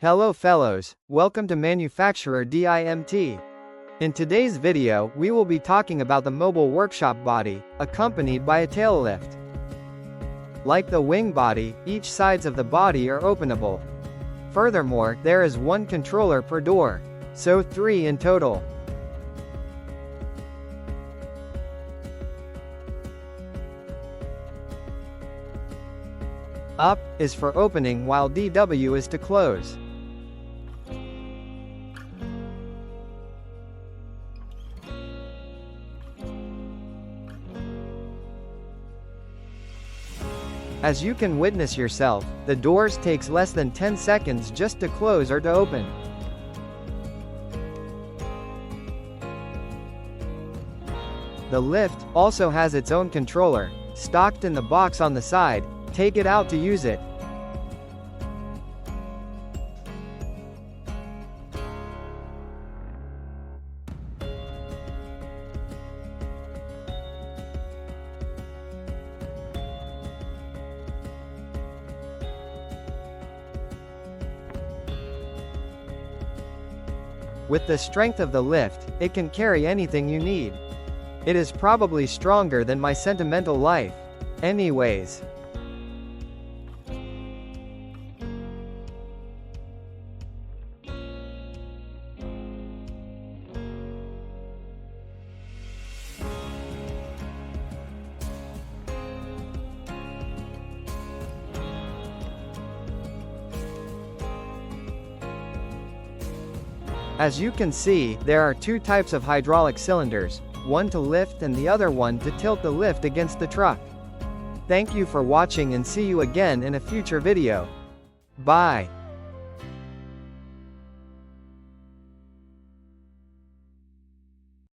Hello fellows, welcome to manufacturer DIMT. In today's video, we will be talking about the mobile workshop body, accompanied by a tail lift. Like the wing body, each sides of the body are openable. Furthermore, there is one controller per door, so 3 in total. Up is for opening while DW is to close. As you can witness yourself, the doors takes less than 10 seconds just to close or to open. The lift also has its own controller, stocked in the box on the side. Take it out to use it. With the strength of the lift, it can carry anything you need. It is probably stronger than my sentimental life. Anyways. As you can see, there are 2 types of hydraulic cylinders, one to lift and the other one to tilt the lift against the truck. Thank you for watching and see you again in a future video. Bye.